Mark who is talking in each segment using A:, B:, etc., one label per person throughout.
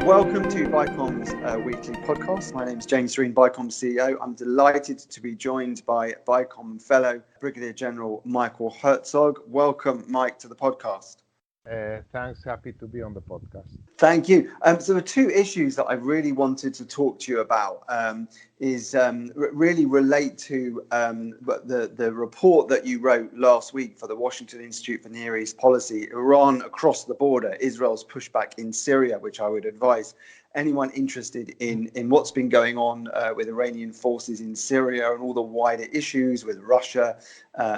A: Welcome to Bicom's weekly podcast. My name is James Sorene, Bicom's CEO. I'm delighted to be joined by Bicom fellow Brigadier General Michael Herzog. Welcome, Mike, to the podcast.
B: Thanks. Happy to be on the podcast.
A: Thank you. So the two issues that I really wanted to talk to you about really relate to the report that you wrote last week for the Washington Institute for Near East Policy, Iran across the border, Israel's pushback in Syria, which I would advise anyone interested in what's been going on with Iranian forces in Syria and all the wider issues with Russia,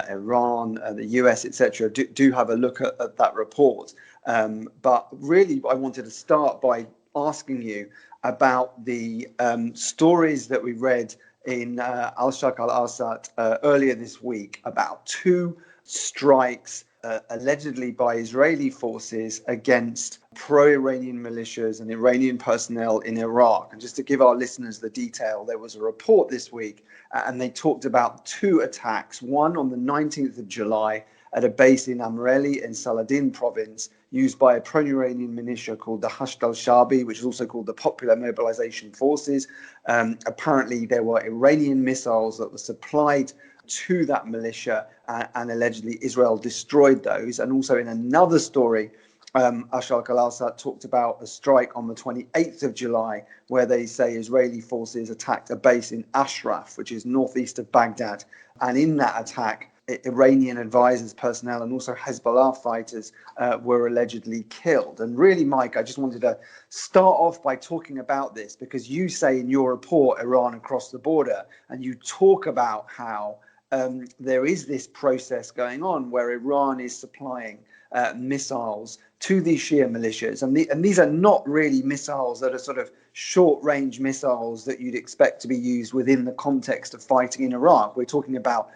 A: Iran, the US, etc. Do have a look at that report. But really, I wanted to start by asking you about the stories that we read in Al-Sharq al-Awsat earlier this week about two strikes allegedly by Israeli forces against pro-Iranian militias and Iranian personnel in Iraq. And just to give our listeners the detail, there was a report this week and they talked about two attacks, one on the 19th of July at a base in Amreli in Saladin province, used by a pro-Iranian militia called the Hashd al-Shabi, which is also called the Popular Mobilization Forces. Apparently, there were Iranian missiles that were supplied to that militia, and allegedly Israel destroyed those. And also in another story, Al-Sharq al-Awsat talked about a strike on the 28th of July, where they say Israeli forces attacked a base in Ashraf, which is northeast of Baghdad. And in that attack, Iranian advisors, personnel, and also Hezbollah fighters were allegedly killed. And really, Mike, I just wanted to start off by talking about this, because you say in your report, Iran across the border, and you talk about how there is this process going on where Iran is supplying missiles to these Shia militias. And these are not really missiles that are sort of short-range missiles that you'd expect to be used within the context of fighting in Iraq. We're talking about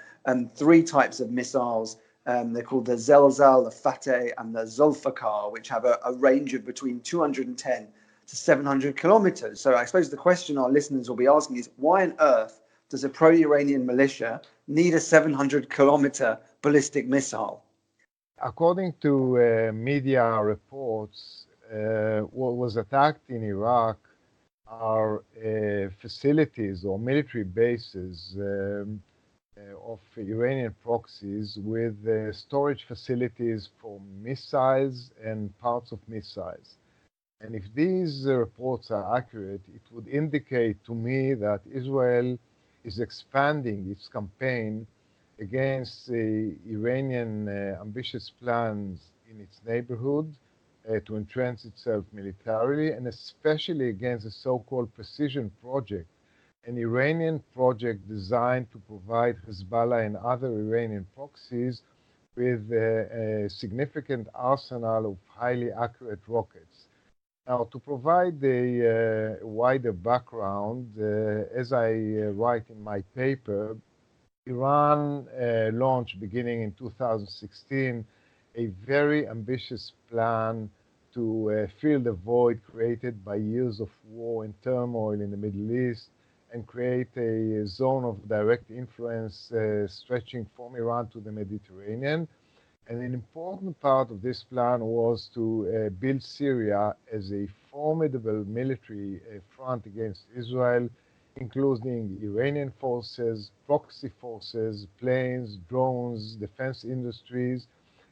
A: three types of missiles. They're called the Zelzal, the Fateh, and the Zulfikar, which have a range of between 210 to 700 kilometers. So I suppose the question our listeners will be asking is, why on earth does a pro-Iranian militia need a 700-kilometer ballistic missile?
B: According to media reports, what was attacked in Iraq are facilities or military bases of Iranian proxies with storage facilities for missiles and parts of missiles. And if these reports are accurate, it would indicate to me that Israel is expanding its campaign against Iranian ambitious plans in its neighborhood to entrench itself militarily, and especially against the so-called precision project, an Iranian project designed to provide Hezbollah and other Iranian proxies with a significant arsenal of highly accurate rockets. Now, to provide a wider background, as I write in my paper, Iran launched, beginning in 2016, a very ambitious plan to fill the void created by years of war and turmoil in the Middle East and create a zone of direct influence stretching from Iran to the Mediterranean. And an important part of this plan was to build Syria as a formidable military front against Israel, including Iranian forces, proxy forces, planes, drones, defense industries,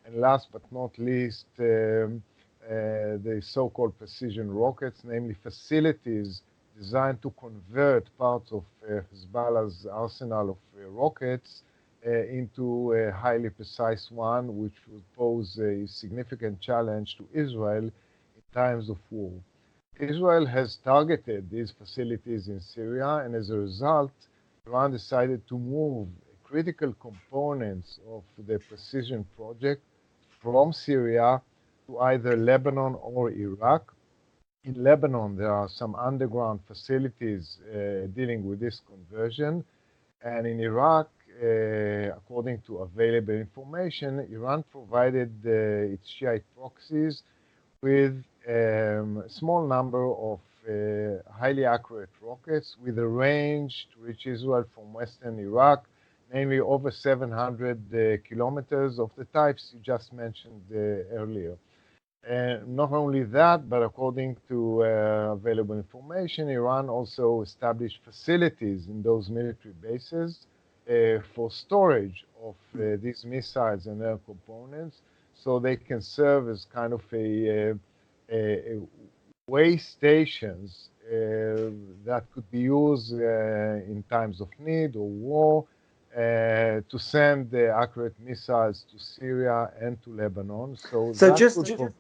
B: and last but not least, the so-called precision rockets, namely facilities designed to convert parts of Hezbollah's arsenal of rockets into a highly precise one, which would pose a significant challenge to Israel in times of war. Israel has targeted these facilities in Syria, and as a result, Iran decided to move critical components of the precision project from Syria to either Lebanon or Iraq. In Lebanon, there are some underground facilities dealing with this conversion, and in Iraq, according to available information, Iran provided its Shiite proxies with a small number of highly accurate rockets with a range to reach Israel from western Iraq, namely over 700 kilometers of the types you just mentioned earlier. Not only that, but according to available information, Iran also established facilities in those military bases for storage of these missiles and their components, so they can serve as kind of a way stations that could be used in times of need or war to send accurate missiles to Syria and to Lebanon. So
A: So
B: that could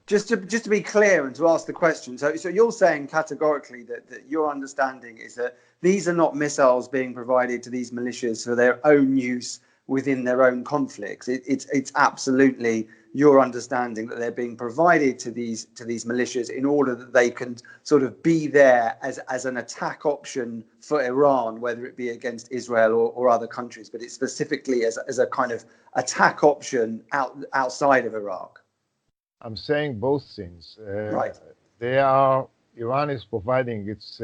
A: just to be clear and to ask the question, so you're saying categorically that your understanding is that these are not missiles being provided to these militias for their own use within their own conflicts. It's absolutely your understanding that they're being provided to these militias in order that they can sort of be there as an attack option for Iran, whether it be against Israel or other countries, but it's specifically as a kind of attack option outside of Iraq.
B: I'm saying both things.
A: Right.
B: Iran is providing its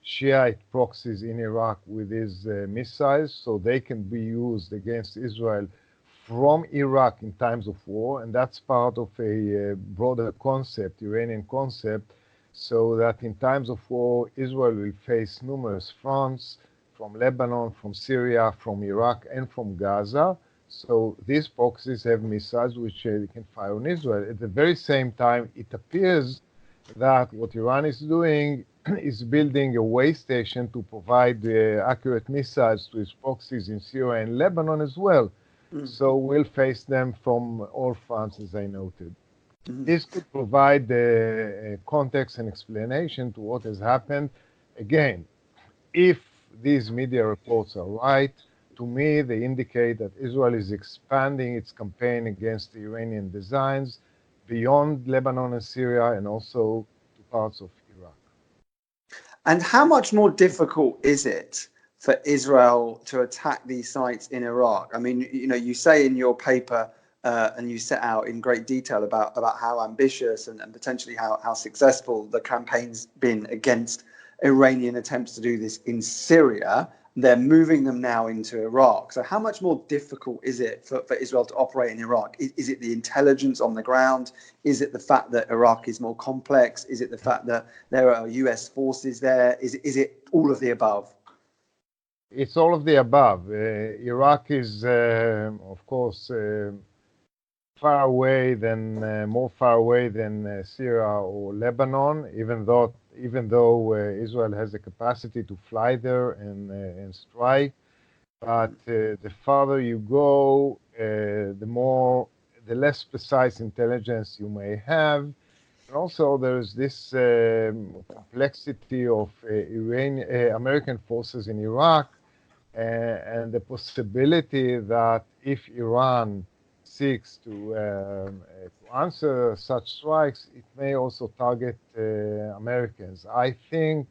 B: Shiite proxies in Iraq with these missiles so they can be used against Israel from Iraq in times of war. And that's part of a broader concept, Iranian concept, so that in times of war, Israel will face numerous fronts from Lebanon, from Syria, from Iraq, and from Gaza. So these proxies have missiles which they can fire on Israel. At the very same time, it appears that what Iran is doing is building a way station to provide accurate missiles to its proxies in Syria and Lebanon as well. So we'll face them from all fronts, as I noted. This could provide context and explanation to what has happened. Again, if these media reports are right, to me, they indicate that Israel is expanding its campaign against the Iranian designs beyond Lebanon and Syria and also to parts of Iraq.
A: And how much more difficult is it for Israel to attack these sites in Iraq? I mean, you say in your paper and you set out in great detail about how ambitious and potentially how successful the campaign's been against Iranian attempts to do this in Syria. They're moving them now into Iraq. So how much more difficult is it for Israel to operate in Iraq? Is it the intelligence on the ground? Is it the fact that Iraq is more complex? Is it the fact that there are US forces there? Is it all of the above?
B: It's all of the above. Iraq is, of course, more far away than Syria or Lebanon, even though Israel has the capacity to fly there and strike. But the farther you go, the less precise intelligence you may have. And also, there's this complexity of American forces in Iraq and the possibility that if Iran seeks to answer such strikes, it may also target Americans. I think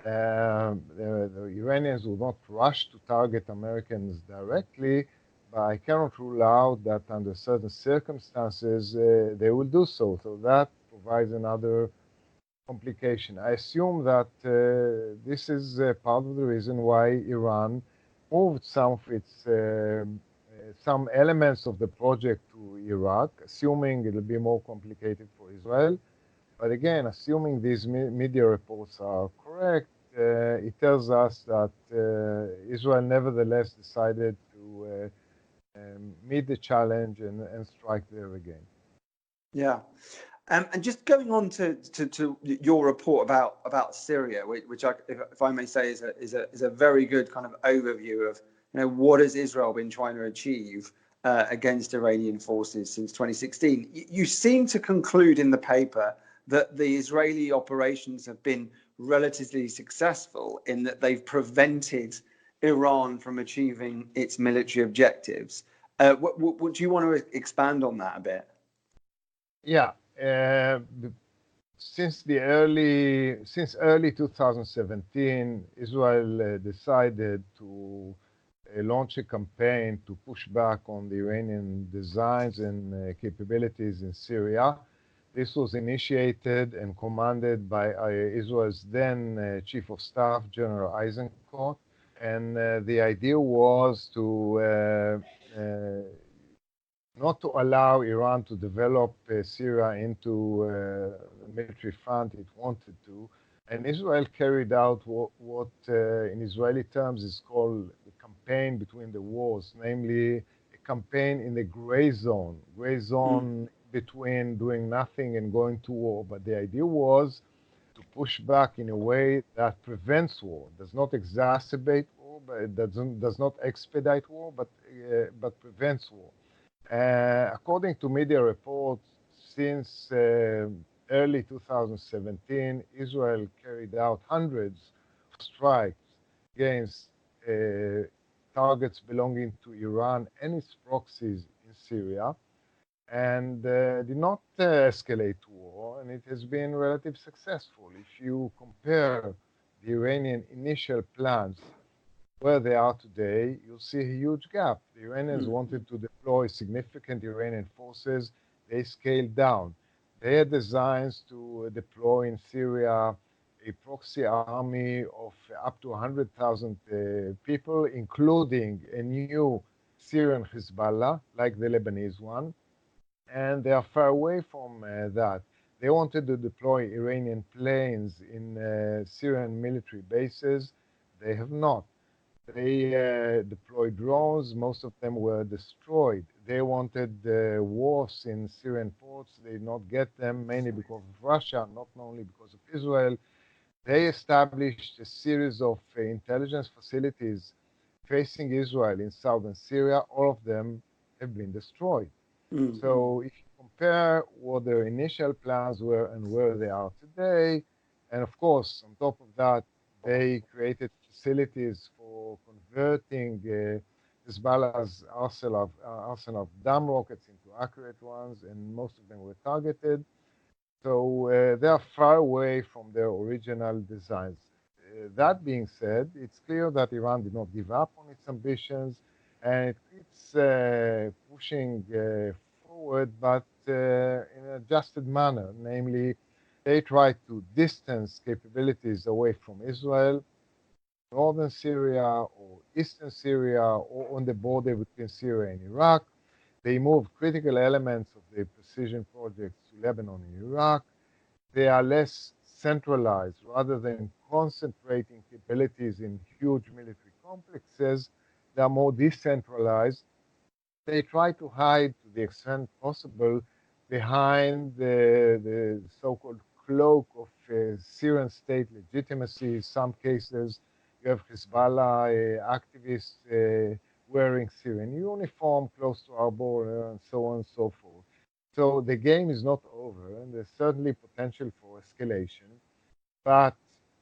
B: the Iranians will not rush to target Americans directly, but I cannot rule out that under certain circumstances they will do so. So that provides another complication. I assume that this is part of the reason why Iran moved some elements of the project to Iraq, assuming it'll be more complicated for Israel. But again, assuming these media reports are correct, it tells us that Israel nevertheless decided to meet the challenge and strike there again.
A: Yeah. And just going on to your report about Syria, which if I may say is a very good kind of overview of what has Israel been trying to achieve against Iranian forces since 2016. You seem to conclude in the paper that the Israeli operations have been relatively successful in that they've prevented Iran from achieving its military objectives. What do you want to expand on that a bit?
B: Yeah. Since early 2017, Israel decided to launch a campaign to push back on the Iranian designs and capabilities in Syria. This was initiated and commanded by Israel's then Chief of Staff, General Eisenkot. And the idea was to not to allow Iran to develop Syria into the military front it wanted to. And Israel carried out what in Israeli terms is called the campaign between the wars, namely a campaign in the gray zone between doing nothing and going to war. But the idea was to push back in a way that prevents war, does not exacerbate war, but it does not expedite war, but prevents war. According to media reports, since early 2017, Israel carried out hundreds of strikes against targets belonging to Iran and its proxies in Syria, and did not escalate war, and it has been relatively successful. If you compare the Iranian initial plans where they are today, you'll see a huge gap. The Iranians wanted to deploy significant Iranian forces. They scaled down. They had designs to deploy in Syria a proxy army of up to 100,000 people, including a new Syrian Hezbollah, like the Lebanese one. And they are far away from that. They wanted to deploy Iranian planes in Syrian military bases. They have not. They deployed drones. Most of them were destroyed. They wanted wharfs in Syrian ports. They did not get them, mainly because of Russia, not only because of Israel. They established a series of intelligence facilities facing Israel in southern Syria. All of them have been destroyed. So if you compare what their initial plans were and where they are today, and of course, on top of that, they created facilities for converting Hezbollah's arsenal of dumb rockets into accurate ones, and most of them were targeted. So they are far away from their original designs. That being said, it's clear that Iran did not give up on its ambitions, and it's pushing forward, but in an adjusted manner. Namely, they try to distance capabilities away from Israel, northern Syria or eastern Syria, or on the border between Syria and Iraq. They moved critical elements of their precision projects to Lebanon and Iraq. They are less centralized rather than concentrating capabilities in huge military complexes. They are more decentralized. They try to hide to the extent possible behind the so-called cloak of Syrian state legitimacy. In some cases, you have Hezbollah activists wearing Syrian uniform close to our border, and so on and so forth. So the game is not over, and there's certainly potential for escalation. But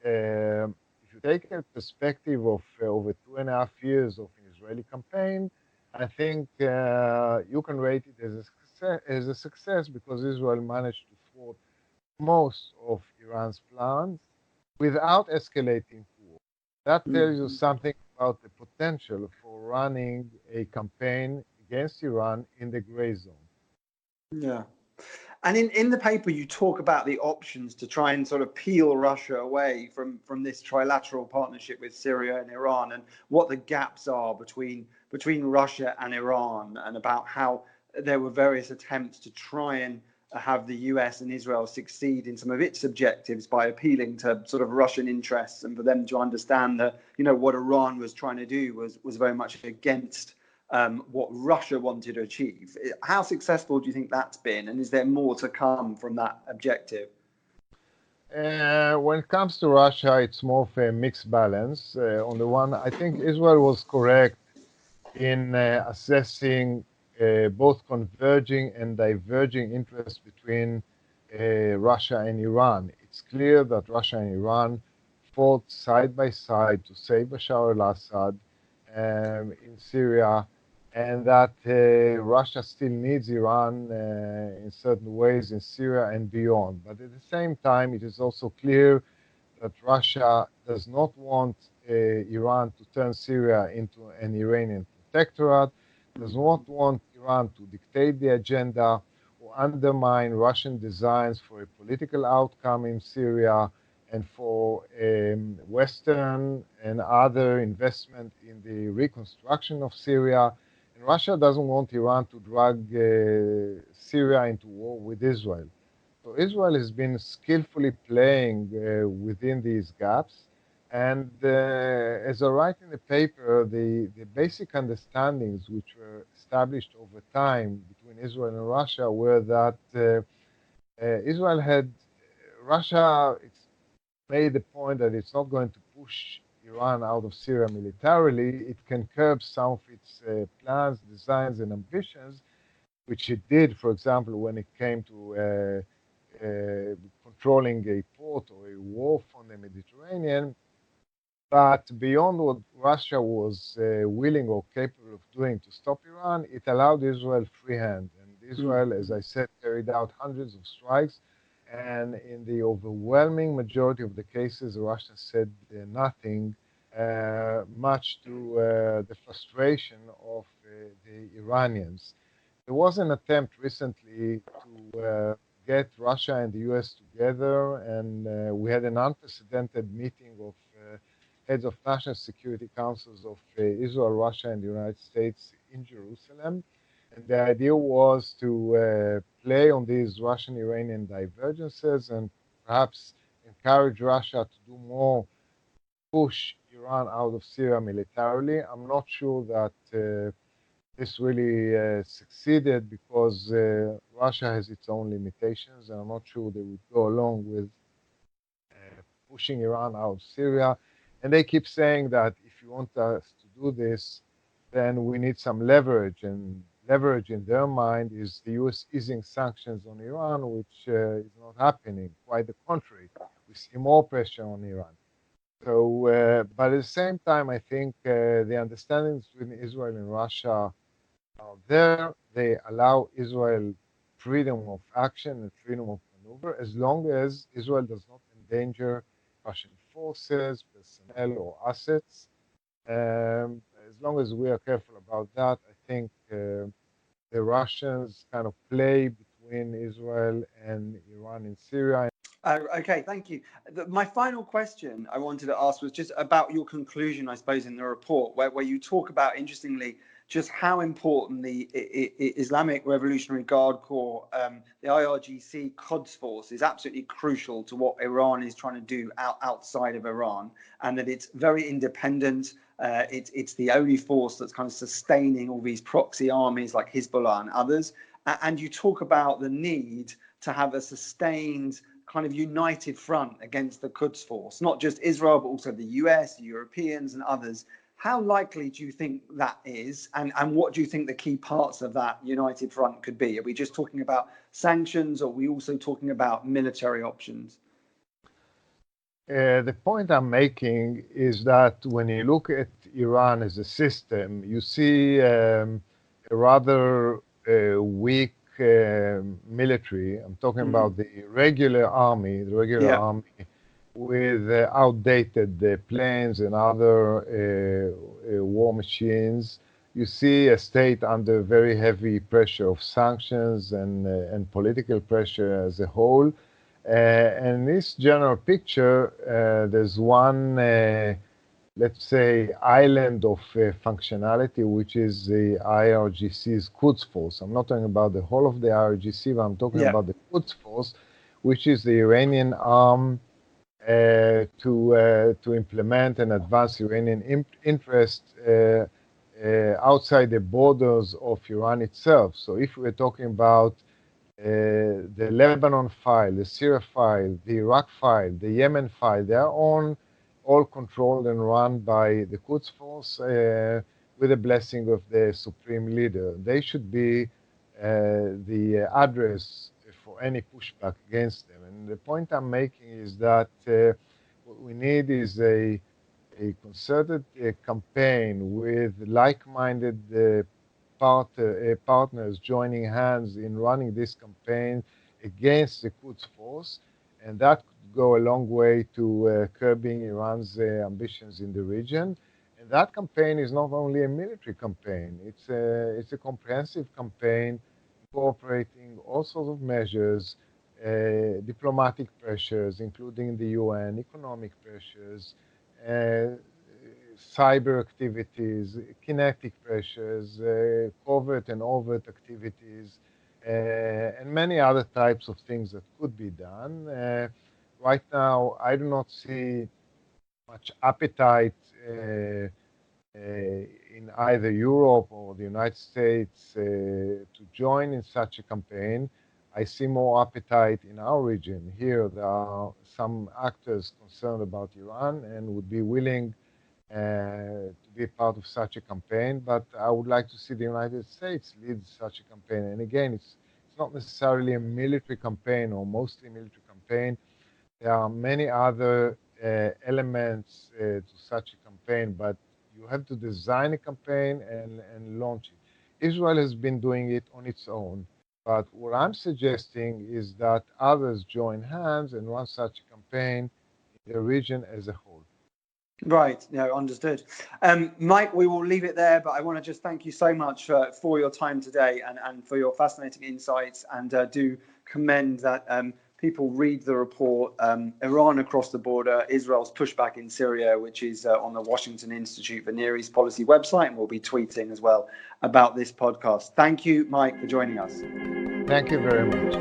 B: if you take a perspective of over 2.5 years of an Israeli campaign, I think you can rate it as a success because Israel managed to thwart most of Iran's plans without escalating to war. That tells you something about the potential for running a campaign against Iran in the gray zone.
A: Yeah. And in the paper, you talk about the options to try and sort of peel Russia away from this trilateral partnership with Syria and Iran, and what the gaps are between Russia and Iran, and about how there were various attempts to try and have the US and Israel succeed in some of its objectives by appealing to sort of Russian interests, and for them to understand that, you know, what Iran was trying to do was very much against what Russia wanted to achieve. How successful do you think that's been, and is there more to come from that objective?
B: When it comes to Russia, it's more of a mixed balance. On the one, I think Israel was correct in assessing both converging and diverging interests between Russia and Iran. It's clear that Russia and Iran fought side by side to save Bashar al-Assad in Syria, and that Russia still needs Iran in certain ways in Syria and beyond. But at the same time, it is also clear that Russia does not want Iran to turn Syria into an Iranian protectorate, does not want Iran to dictate the agenda or undermine Russian designs for a political outcome in Syria and for Western and other investment in the reconstruction of Syria. And Russia doesn't want Iran to drag Syria into war with Israel. So Israel has been skillfully playing within these gaps. And as I write in the paper, the basic understandings which were established over time between Israel and Russia were that Israel had, Russia made the point that it's not going to push Iran out of Syria militarily. It can curb some of its plans, designs, and ambitions, which it did, for example, when it came to controlling a port or a wharf on the Mediterranean. But beyond what Russia was willing or capable of doing to stop Iran, it allowed Israel free hand. And Israel, as I said, carried out hundreds of strikes. And in the overwhelming majority of the cases, Russia said nothing, much to the frustration of the Iranians. There was an attempt recently to get Russia and the US together, and we had an unprecedented meeting of heads of national security councils of Israel, Russia, and the United States in Jerusalem. And the idea was to play on these Russian Iranian divergences and perhaps encourage Russia to do more, push Iran out of Syria militarily. I'm not sure that this really succeeded because Russia has its own limitations, and I'm not sure they would go along with pushing Iran out of Syria. And they keep saying that if you want us to do this, then we need some leverage. And leverage in their mind is the US easing sanctions on Iran, which is not happening. Quite the contrary. We see more pressure on Iran. So, but at the same time, I think the understandings between Israel and Russia are there. They allow Israel freedom of action and freedom of maneuver as long as Israel does not endanger Russian forces, personnel, or assets. As long as we are careful about that, I think the Russians kind of play between Israel and Iran in Syria.
A: Okay, thank you. My final question I wanted to ask was just about your conclusion, I suppose, in the report, where you talk about, interestingly, just how important the Islamic Revolutionary Guard Corps, the IRGC Quds Force, is absolutely crucial to what Iran is trying to do outside of Iran, and that it's very independent. It's the only force that's kind of sustaining all these proxy armies like Hezbollah and others. And you talk about the need to have a sustained kind of united front against the Quds Force, not just Israel, but also the US, the Europeans, and others. How likely do you think that is? And what do you think the key parts of that united front could be? Are we just talking about sanctions, or are we also talking about military options?
B: The point I'm making is that when you look at Iran as a system, you see a rather weak military. I'm talking about the regular army, with outdated planes and other war machines. You see a state under very heavy pressure of sanctions and political pressure as a whole. And this general picture, there's one, let's say, island of functionality, which is the IRGC's Quds Force. I'm not talking about the whole of the IRGC, but I'm talking about the Quds Force, which is the Iranian arm to implement and advance Iranian interest outside the borders of Iran itself. So if we're talking about the Lebanon file, the Syria file, the Iraq file, the Yemen file, they are all controlled and run by the Quds Force with the blessing of the supreme leader. They should be the address for any pushback against them. And the point I'm making is that what we need is a concerted campaign with like-minded partners joining hands in running this campaign against the Quds Force, and that could go a long way to curbing Iran's ambitions in the region. And that campaign is not only a military campaign; it's a comprehensive campaign incorporating all sorts of measures, diplomatic pressures, including the UN, economic pressures, cyber activities, kinetic pressures, covert and overt activities, and many other types of things that could be done. Right now, I do not see much appetite in either Europe or the United States to join in such a campaign. I see more appetite in our region. Here, there are some actors concerned about Iran and would be willing to be part of such a campaign, but I would like to see the United States lead such a campaign. And again, it's not necessarily a military campaign or mostly military campaign. There are many other elements to such a campaign, but you have to design a campaign and launch it. Israel has been doing it on its own, but what I'm suggesting is that others join hands and run such a campaign in the region as a whole.
A: Right, no, understood. Mike, we will leave it there, but I want to just thank you so much for your time today and for your fascinating insights, and do commend that people read the report, Iran across the border, Israel's pushback in Syria, which is on the Washington Institute for Near East Policy website, and we'll be tweeting as well about this podcast. Thank you, Mike, for joining us.
B: Thank you very much.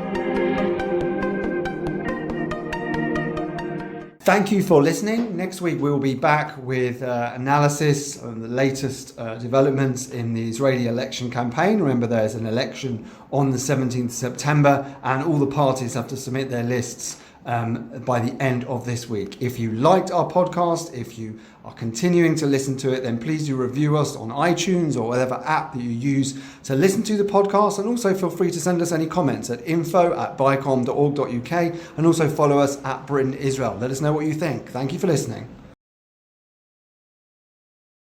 A: Thank you for listening. Next week we will be back with analysis on the latest developments in the Israeli election campaign. Remember, there's an election on the 17th September, and all the parties have to submit their lists by the end of this week. If you liked our podcast, if you are continuing to listen to it, then please do review us on iTunes or whatever app that you use to listen to the podcast. And also feel free to send us any comments at info@bicom.org.uk, and also follow us at Britain Israel. Let us know what you think. Thank you for listening.